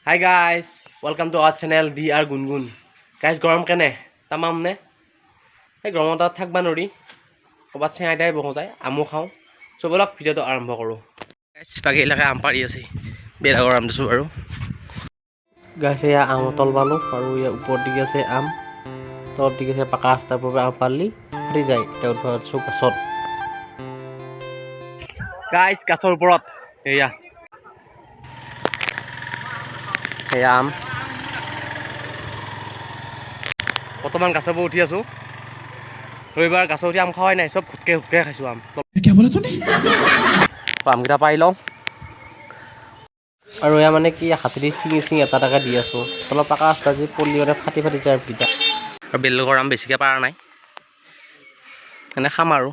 Hi guys, welcome to our channel DR Gungun. Guys, গৰম কেনে তামাম নে এই গৰমত থাকবা নৰি কবাত চেঙাই দাই বহ যায় আমো খাওঁ চবলক ভিডিঅ'টো আৰম্ভ কৰোঁ গাইছ বাকি এলাকা আম পাৰি আছে বেলা গৰম দিছো আৰু গাইছ এয়া আম তল পালো আৰু ইয়া ওপৰ দিকে আছে আম তল দিকে আছে পাকা ৰাস্তাৰ পৰা আম পালি ফাটি যায় এটা উঠোৱা চব গছত গাইছ গছৰ ওপৰত এয়া আম বৰ্তমান গাছৰ উঠি আছো ৰবিবাৰ গাছত উঠি আম খাৱাই নাই চব ঘুটকে খাইছো আম আমকেইটা পাই লওঁ আৰু এয়া মানে কি হাতেদি চিঙি এটা টাকা দি আছো তলত পাকা ৰাস্তা যে পলি মানে ফাটি যায় আমকেইটা আৰু বেলেগৰ আম বেছিকৈ পাৰা নাই এনে খাম আৰু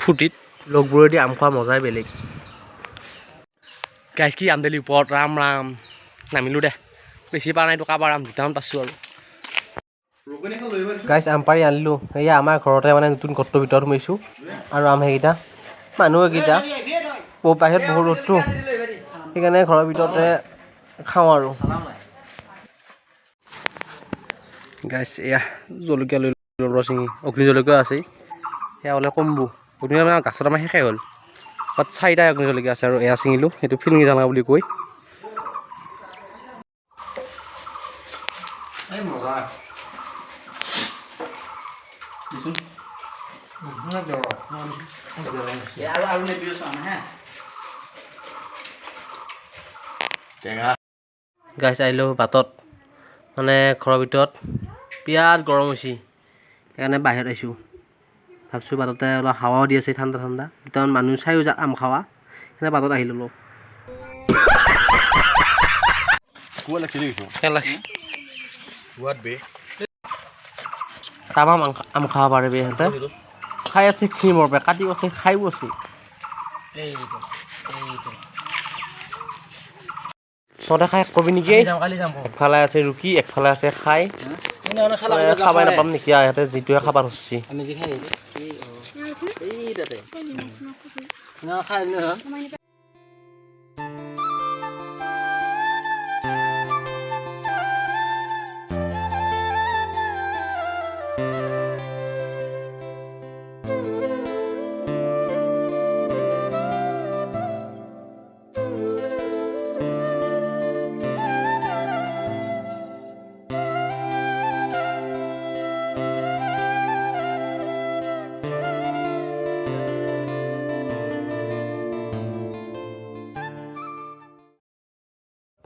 ফূৰ্তিত লগবোৰেদি আম খোৱা মজাই বেলেগ গাইছ কি আম দিলি ওপৰত ৰাম ৰাম নামিলোঁ দে বেছি পাৰা নাই কাবাৰ আম দুটামান পাইছোঁ আৰু গাইছ আম পাৰি আনিলোঁ এয়া আমাৰ ঘৰতে মানে নতুন ঘৰটোৰ ভিতৰত সোমাইছোঁ আৰু আম সেইকেইটা মানুহ এইকেইটা বাহিৰত বহুত ৰ'দটো সেইকাৰণে ঘৰৰ ভিতৰতে খাওঁ আৰু গাইছ এয়া জলকীয়া লৈ চিঙি অগ্নি জলকীয়া আছেই সেয়া হ'লে কম্বো অগ্নি জলকীয়া গাছত আমাৰ শেষেই হ'ল তাত 4টা অগ্নি জলকীয়া আছে আৰু এয়া ছিঙিলোঁ সেইটো ফিৰিঙি জালনা বুলি কৈ গাইছ আহিলোঁ বাটত মানে ঘৰৰ ভিতৰত বিৰাট গৰম হৈছে সেইকাৰণে বাহিৰত আহিছোঁ ভাবছোঁ বাটতে অলপ হাৱাও দি আছে ঠাণ্ডা দুটামান মানুহ চাইও যাক আম খাৱা সেইকাৰণে বাটত আহি ল'লোঁ তামাম আম খাব পাৰে সিহঁতে খাই আছে খিমৰ পৰা কাটিও আছে খাইও আছে তহঁতে খাই কবি নেকি একফালে আছে ৰুকি একফালে আছে খাই খাবাই নাপাম নেকি ইহঁতে যিটোৱে খাব ধৰছি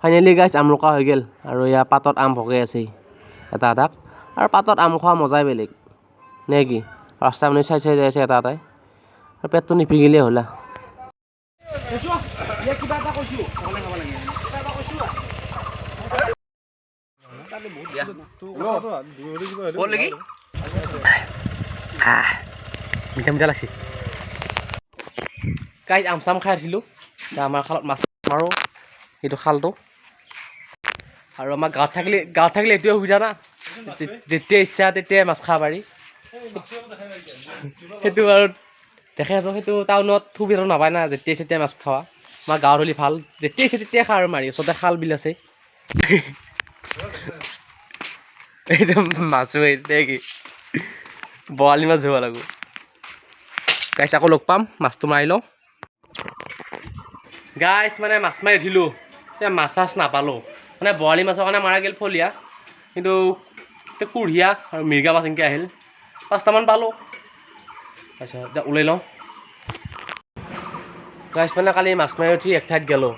ফাইনেলি গাইছ আম ৰুকা হৈ গ'ল আৰু ইয়াৰ পাতত আম ভগাই আছে এটা এটাক আৰু পাতত আম খোৱা মজাই বেলেগ নে কি ৰাস্তা মানে চাই যাই আছে এটা এটাই আৰু পেটটো নিভিগিলেই হ'লা মিঠা মিঠা লাগছে গাইছ আম চাম খাই আছিলোঁ আমাৰ খালত মাছ মাৰোঁ এইটো খালটো আৰু আমাৰ গাঁৱত থাকিলে এইটোৱে সুবিধা না যেতিয়া ইচ্ছা তেতিয়াই মাছ খাব পাৰি সেইটো আৰু দেখাই আছোঁ সেইটো টাউনত সুবিধা নাপায় না যেতিয়াই তেতিয়াই মাছ খাৱা আমাৰ গাঁৱত হ'লে ভাল যেতিয়াই ইচ্ছা তেতিয়াই খা আৰু মাৰি ওচৰতে খাল বিল আছে এইটো মাছো এতিয়া কি বৰালি মাছ ধৰিব লাগিব গাইছ আকৌ লগ পাম মাছটো মাৰি লওঁ গাইছ মানে মাছ মাৰি উঠিলোঁ এতিয়া মাছ চাছ নাপালোঁ মানে বৰালি মাছৰ কাৰণে মাৰা গ'ল ফলীয়া কিন্তু কুঢ়িয়া আৰু মিৰ্গা মাছ এনেকৈ আহিল 5টামান পালোঁ তাৰপিছত এতিয়া ওলাই লওঁ গাইছ মানে কালি মাছ মাৰি উঠি এক ঠাইত গ'লোঁ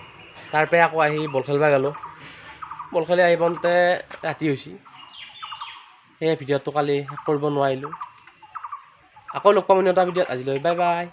তাৰপৰা আকৌ আহি বল খেলিব গ'লোঁ বল খেলি আহি পাওঁতে ৰাতি হৈছে সেয়ে ভিডিঅ'টো কালি শেষ কৰিব নোৱাৰিলোঁ আকৌ লগ পাম এটা ভিডিঅ'ত আজিলৈ বাই বাই